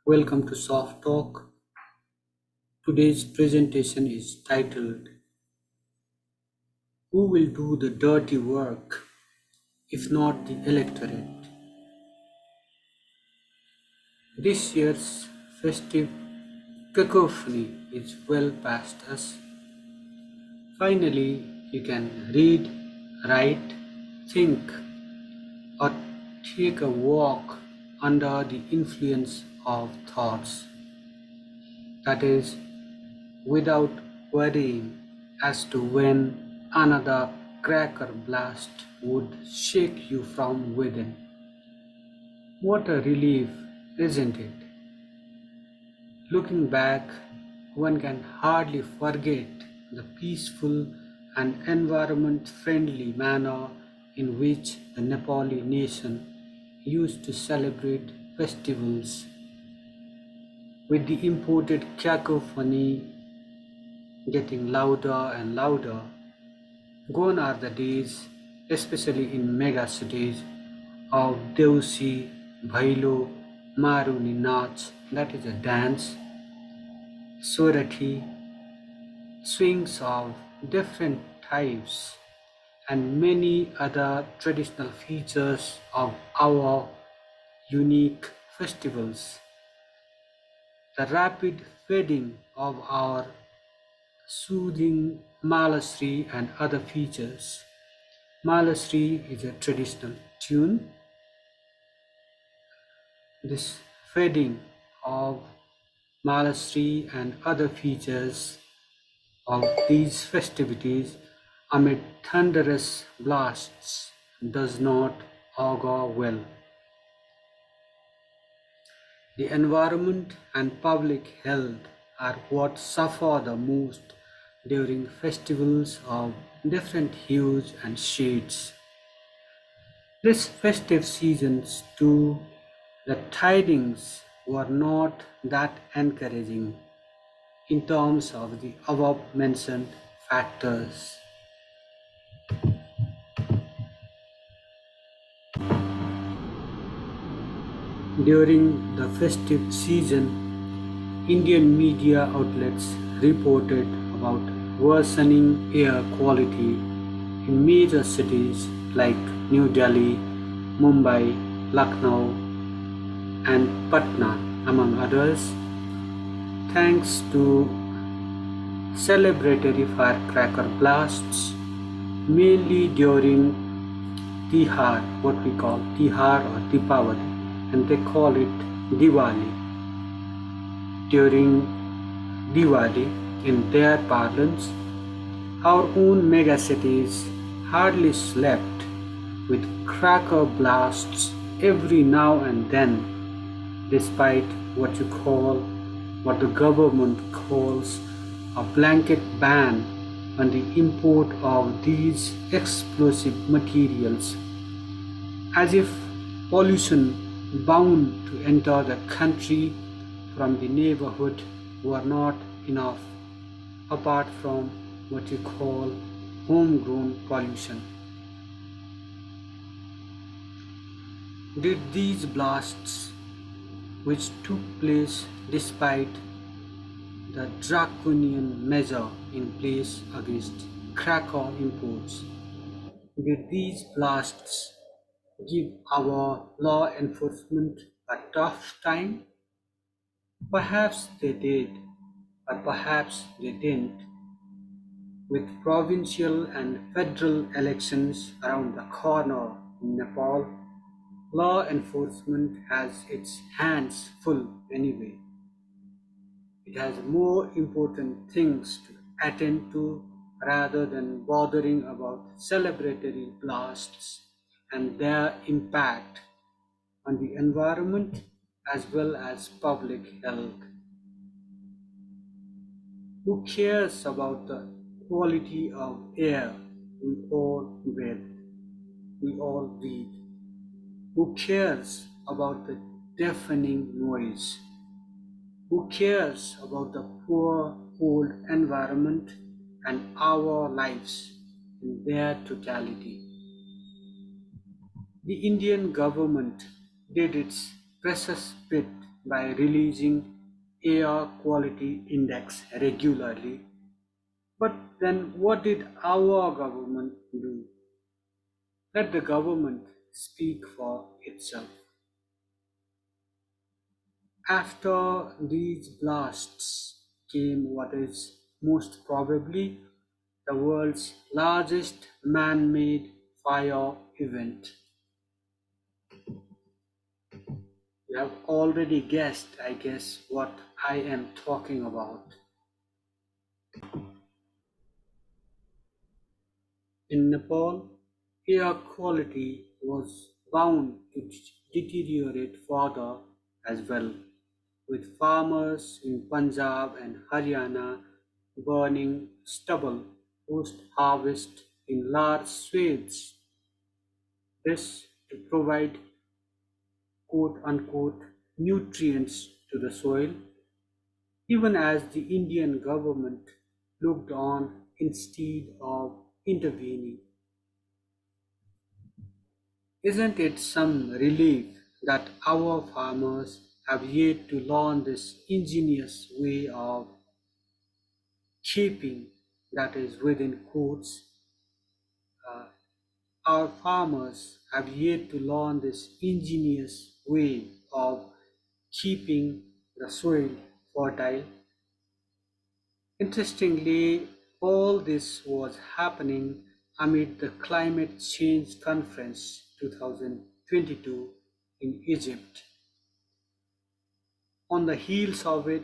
Welcome to Soft Talk. Today's presentation is titled Who Will Do the Dirty Work If Not the Electorate? This year's festive cacophony is well past us. Finally, you can read, write, think, or take a walk under the influence of thoughts. That is, without worrying as to when another cracker blast would shake you from within. What a relief, isn't it? Looking back, one can hardly forget the peaceful and environment-friendly manner in which the Nepali nation used to celebrate festivals. With the imported cacophony getting louder and louder, gone are the days, especially in mega cities, of Deusi, Bhailo, Maruni naach, that is a dance, Sorathi, swings of different types, and many other traditional features of our unique festivals. The rapid fading of our soothing Maalshri and other features. Maalshri is a traditional tune. This fading of Maalshri and other features of these festivities amid thunderous blasts does not augur well. The environment and public health are what suffer the most during festivals of different hues and shades. This festive seasons too, the tidings were not that encouraging in terms of the above mentioned factors. During the festive season, Indian media outlets reported about worsening air quality in major cities like New Delhi, Mumbai, Lucknow, and Patna, among others, thanks to celebratory firecracker blasts, mainly during Tihar, what we call Tihar or Deepavali, and they call it Diwali. During Diwali, in their parlance, our own megacities hardly slept, with cracker blasts every now and then, despite what the government calls a blanket ban on the import of these explosive materials, as if pollution bound to enter the country from the neighborhood were not enough, apart from what you call homegrown pollution. Did these blasts, which took place despite the draconian measure in place against cracker imports, did these blasts give our law enforcement a tough time? Perhaps they did, but perhaps they didn't. With provincial and federal elections around the corner in Nepal, law enforcement has its hands full anyway. It has more important things to attend to rather than bothering about celebratory blasts and their impact on the environment as well as public health. Who cares about the quality of air we all breathe, we all breathe? Who cares about the deafening noise? Who cares about the poor old environment and our lives in their totality? The Indian government did its precious bit by releasing air quality index regularly. But then what did our government do? Let the government speak for itself. After these blasts came what is most probably the world's largest man-made fire event. You have already guessed, I guess, what I am talking about. In Nepal, air quality was bound to deteriorate further as well, with farmers in Punjab and Haryana burning stubble post-harvest in large swathes. This to provide quote unquote nutrients to the soil, even as the Indian government looked on instead of intervening. Isn't it some relief that our farmers have yet to learn this ingenious way of keeping, that is within quotes, uh, our farmers have yet to learn this ingenious way of keeping the soil fertile. Interestingly, all this was happening amid the Climate Change Conference 2022 in Egypt. On the heels of it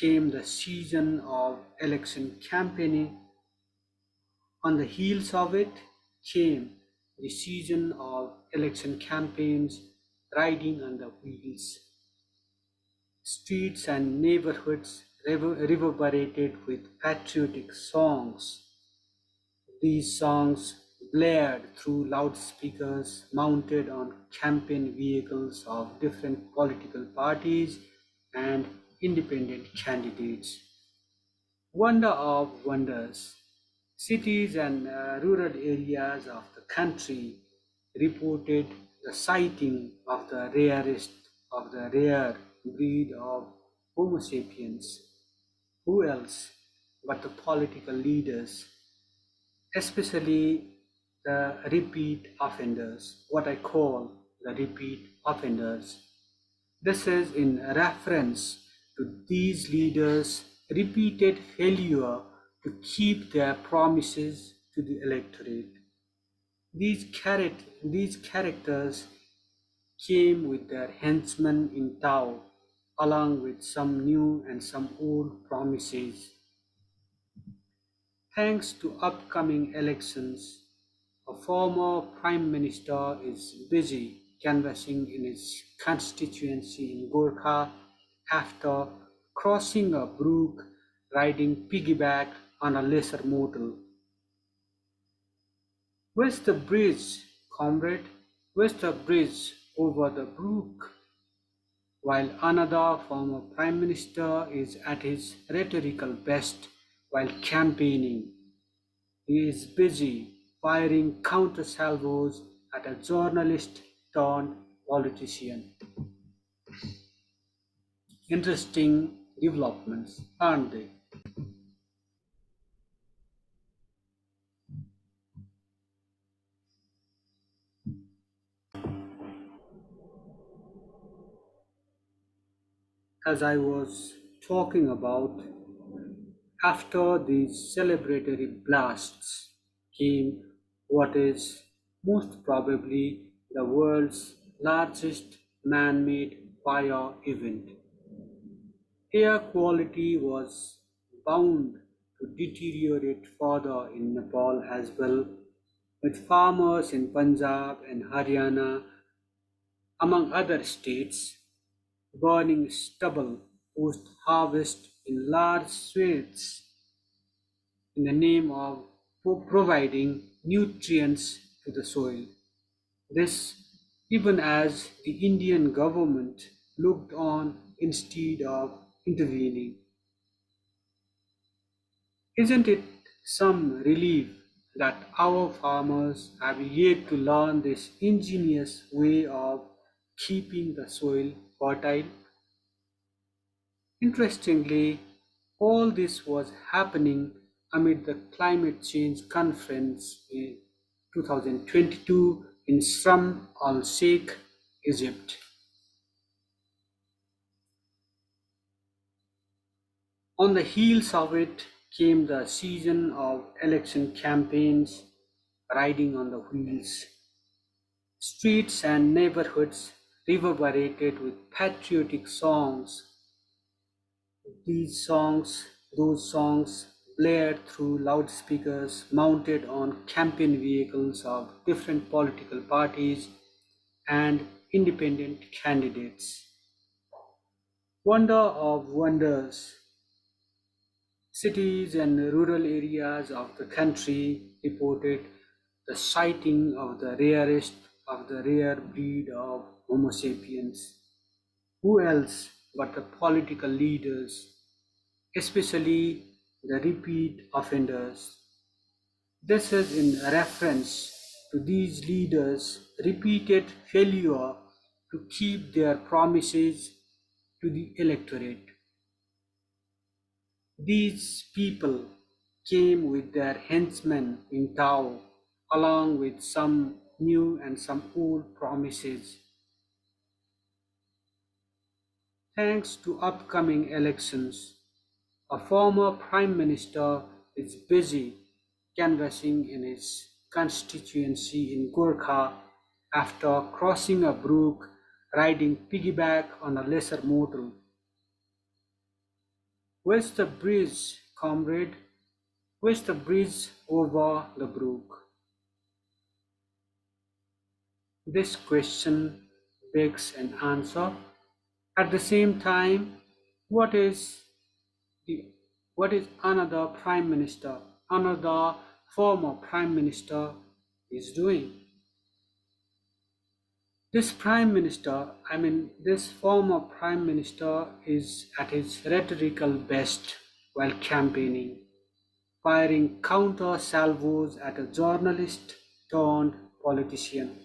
came the season of election campaigning. On the heels of it came the season of election campaigns riding on the wheels. Streets and neighborhoods reverberated with patriotic songs. These songs blared through loudspeakers mounted on campaign vehicles of different political parties and independent candidates. Wonder of wonders, cities and rural areas of the country reported the sighting of the rarest of the rare breed of Homo sapiens. Who else but the political leaders, especially the repeat offenders, what I call the repeat offenders. This is in reference to these leaders' repeated failure to keep their promises to the electorate. These characters came with their henchmen in tow, along with some new and some old promises. Thanks to upcoming elections, a former Prime Minister is busy canvassing in his constituency in Gorkha after crossing a brook riding piggyback on a lesser mortal. Where's the bridge, comrade? Where's the bridge over the brook? While another former Prime Minister is at his rhetorical best while campaigning. He is busy firing counter salvos at a journalist turned politician. Interesting developments, aren't they? As I was talking about, after these celebratory blasts came what is most probably the world's largest man-made fire event. Air quality was bound to deteriorate further in Nepal as well, with farmers in Punjab and Haryana, among other states, burning stubble post harvest in large swathes in the name of providing nutrients to the soil. This, even as the Indian government looked on instead of intervening. Isn't it some relief that our farmers have yet to learn this ingenious way of keeping the soil fertile? Interestingly, all this was happening amid the climate change conference in 2022 in Sharm el-Sheikh, Egypt. On the heels of it came the season of election campaigns, riding on the wheels. Streets and neighborhoods reverberated with patriotic songs. These songs, those songs, blared through loudspeakers mounted on campaign vehicles of different political parties and independent candidates. Wonder of wonders, cities and rural areas of the country reported the sighting of the rarest of the rare breed of Homo sapiens. Who else but the political leaders, especially the repeat offenders? This is in reference to these leaders' repeated failure to keep their promises to the electorate. These people came with their henchmen in tow, along with some new and some old promises. Thanks to upcoming elections, a former prime minister is busy canvassing in his constituency in Gorkha after crossing a brook riding piggyback on a lesser motor. Where's the bridge, comrade? Where's the bridge over the brook? This question begs an answer. At the same time, what is the what is another prime minister, another former prime minister is doing? This former prime minister is at his rhetorical best while campaigning, firing counter salvos at a journalist turned politician.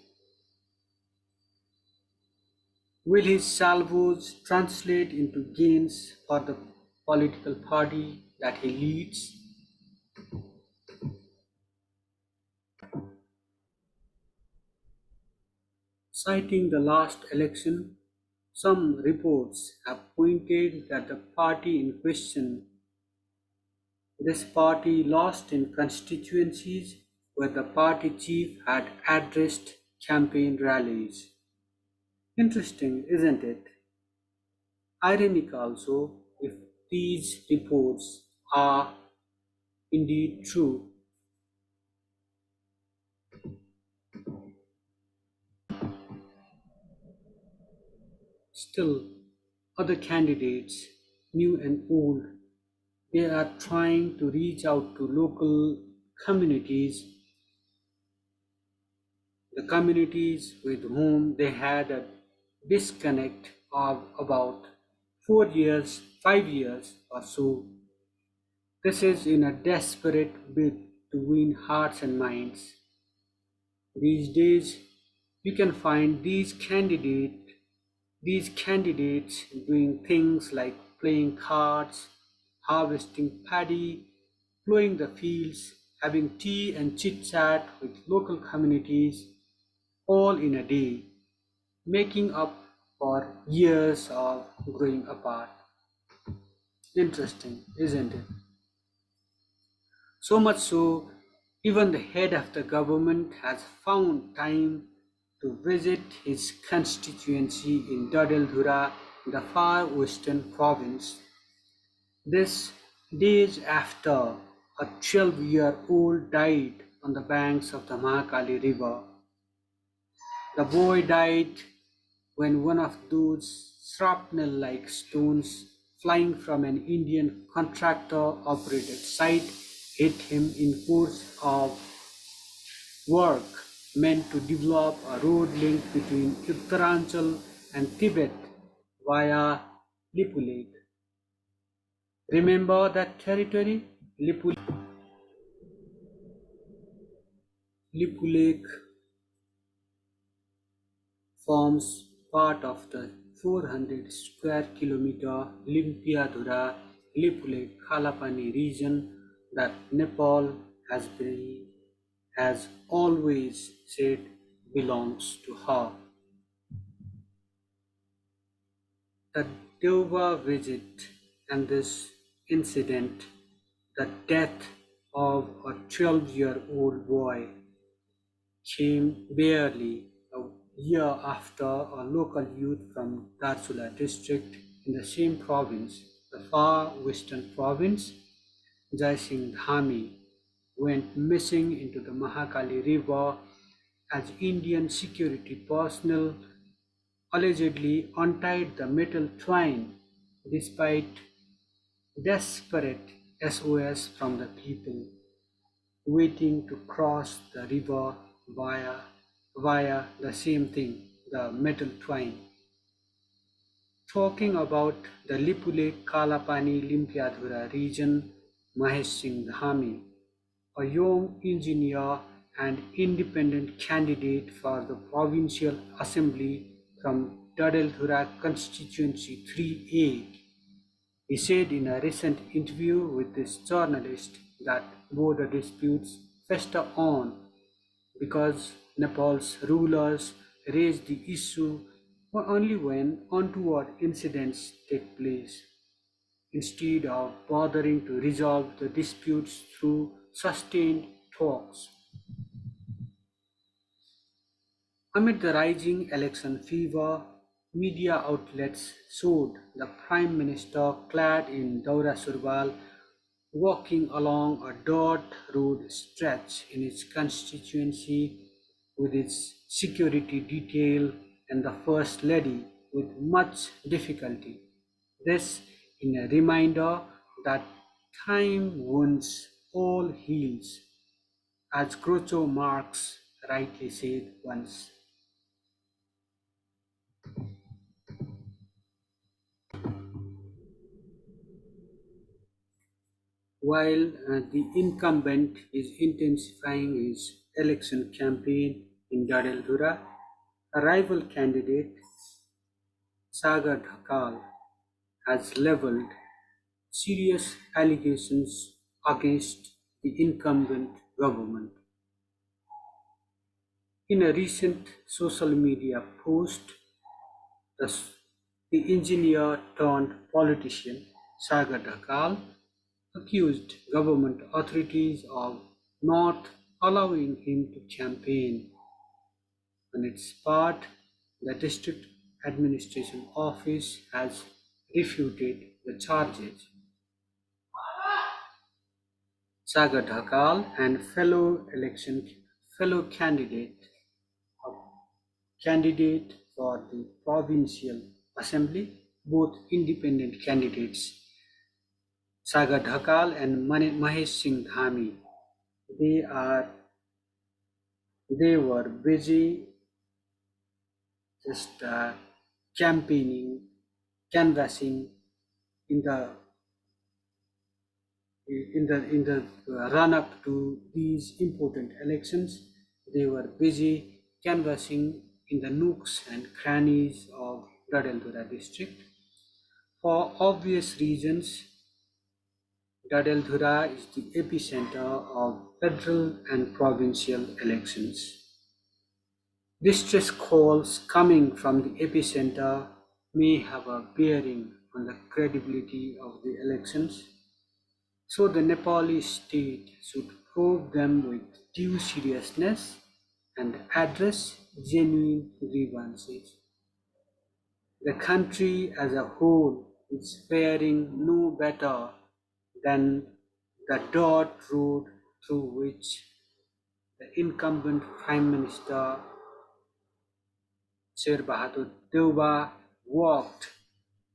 Will his salvos translate into gains for the political party that he leads? Citing the last election, some reports have pointed that the party in question, this party lost in constituencies where the party chief had addressed campaign rallies. Interesting, isn't it? Ironic also, if these reports are indeed true. Still, other candidates, new and old, they are trying to reach out to local communities, the communities with whom they had a disconnect of about 4 years, 5 years or so. This is in a desperate bid to win hearts and minds. These days, you can find these candidates doing things like playing cards, harvesting paddy, plowing the fields, having tea and chit chat with local communities, all in a day, making up for years of growing apart. Interesting, isn't it? So much so, even the head of the government has found time to visit his constituency in Dadel the far western province. This days after a 12-year-old died on the banks of the Mahakali River. The boy died when one of those shrapnel-like stones flying from an Indian contractor-operated site hit him in course of work meant to develop a road link between Uttaranchal and Tibet via Lipu Lake. Remember that territory? Lipu Lake forms part of the 400 square kilometer Limpiadhura Lipule Khalapani region that Nepal has always said belongs to her. The Deuba visit and this incident, the death of a 12-year-old boy, came barely a year after a local youth from Darsula district in the same province, the far western province, Jai Singh Dhami, went missing into the Mahakali River as Indian security personnel allegedly untied the metal twine despite desperate SOS from the people waiting to cross the river via the same thing, the metal twine. Talking about the Lipule Kalapani Limpiadhura region, Mahesh Singh Dhami, a young engineer and independent candidate for the provincial assembly from Dadelthura constituency 3A. He said in a recent interview with this journalist that border disputes fester on because Nepal's rulers raise the issue only when untoward incidents take place, instead of bothering to resolve the disputes through sustained talks. Amid the rising election fever, media outlets showed the Prime Minister clad in Daura Surbal walking along a dirt road stretch in his constituency with its security detail and the First Lady with much difficulty. This in a reminder that time wounds all heals, as Groucho Marx rightly said once. While the incumbent is intensifying his election campaign in Dadeldhura, a rival candidate, Sagar Dhakal, has leveled serious allegations against the incumbent government. In a recent social media post, the, the engineer turned politician Sagar Dhakal accused government authorities of not allowing him to campaign. On its part, the district administration office has refuted the charges. Sagar Dhakal and fellow candidate for the provincial assembly, both independent candidates, Sagar Dhakal and Mahesh Singh Dhami. They are they were busy just campaigning, canvassing in the in the run up to these important elections. They were busy canvassing in the nooks and crannies of Dadeldhura district. For obvious reasons, Dadeldhura is the epicenter of federal and provincial elections. Distress calls coming from the epicenter may have a bearing on the credibility of the elections, so the Nepali state should probe them with due seriousness and address genuine grievances. The country as a whole is faring no better than the dirt road through which the incumbent Prime Minister Sher Bahadur Deuba walked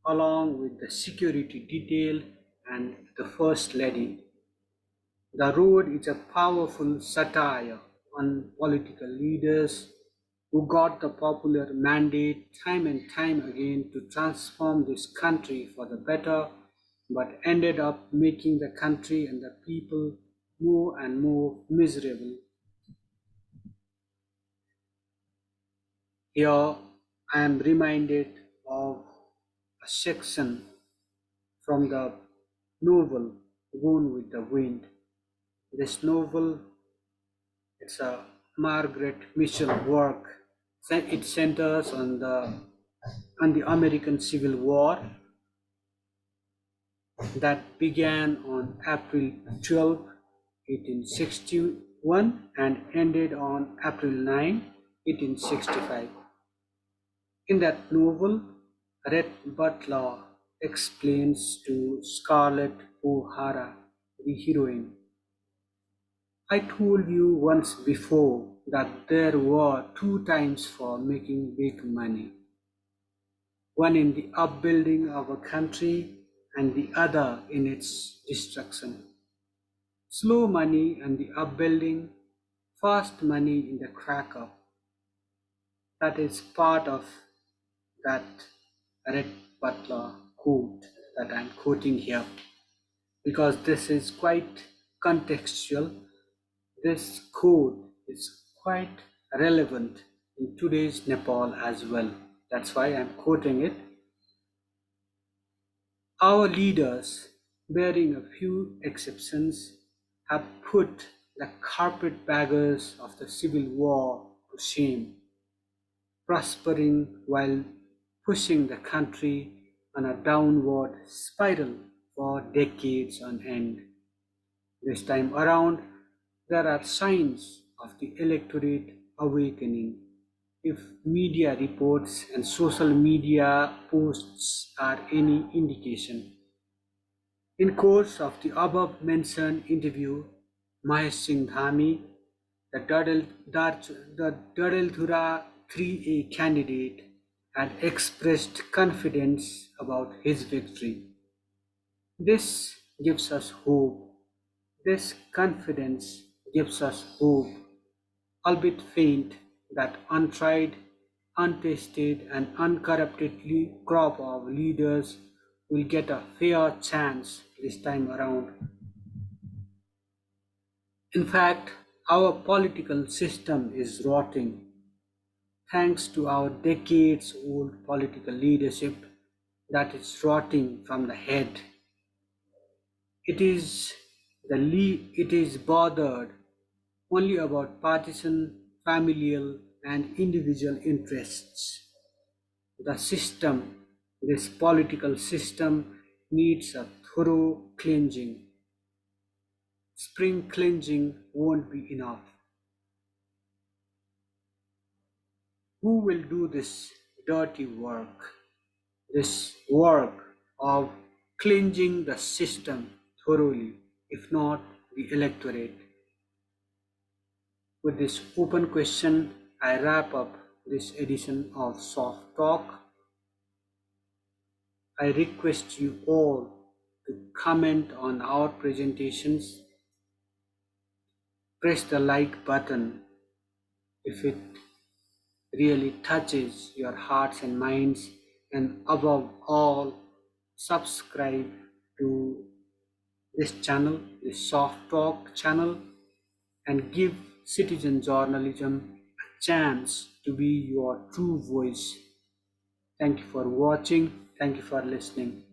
along with the security detail and the First Lady. The road is a powerful satire on political leaders who got the popular mandate time and time again to transform this country for the better, but ended up making the country and the people more and more miserable. Here I am reminded of a section from the novel Gone with the Wind. This novel, it's a Margaret Mitchell work. It centers on the American Civil War that began on April 12, 1861 and ended on April 9, 1865. In that novel, Red Butler explains to Scarlett O'Hara, the heroine, I told you once before that there were two times for making big money, one in the upbuilding of a country and the other in its destruction. Slow money in the upbuilding, fast money in the crack up. That is part of that Red Butler quote that I'm quoting here because this is quite contextual. This quote is quite relevant in today's Nepal as well. That's why I'm quoting it. Our leaders, bearing a few exceptions, have put the carpetbaggers of the Civil War to shame, prospering while pushing the country on a downward spiral for decades on end. This time around, there are signs of the electorate awakening. If media reports and social media posts are any indication. In course of the above mentioned interview, Mahesh Singh Dhami, the Dadalthura 3A candidate, had expressed confidence about his victory. This gives us hope. This confidence gives us hope, albeit faint, that untried, untested, and uncorrupted crop of leaders will get a fair chance this time around. In fact, our political system is rotting thanks to our decades old political leadership that is rotting from the head. It is bothered only about partisan, familial, and individual interests. The system, this political system, needs a thorough cleansing. Spring cleansing won't be enough. Who will do this dirty work? This work of cleansing the system thoroughly, if not the electorate. With this open question, I wrap up this edition of Soft Talk. I request you all to comment on our presentations. Press the like button if it really touches your hearts and minds, and above all, subscribe to this channel, this Soft Talk channel, and give citizen journalism a chance to be your true voice. Thank you for watching. Thank you for listening.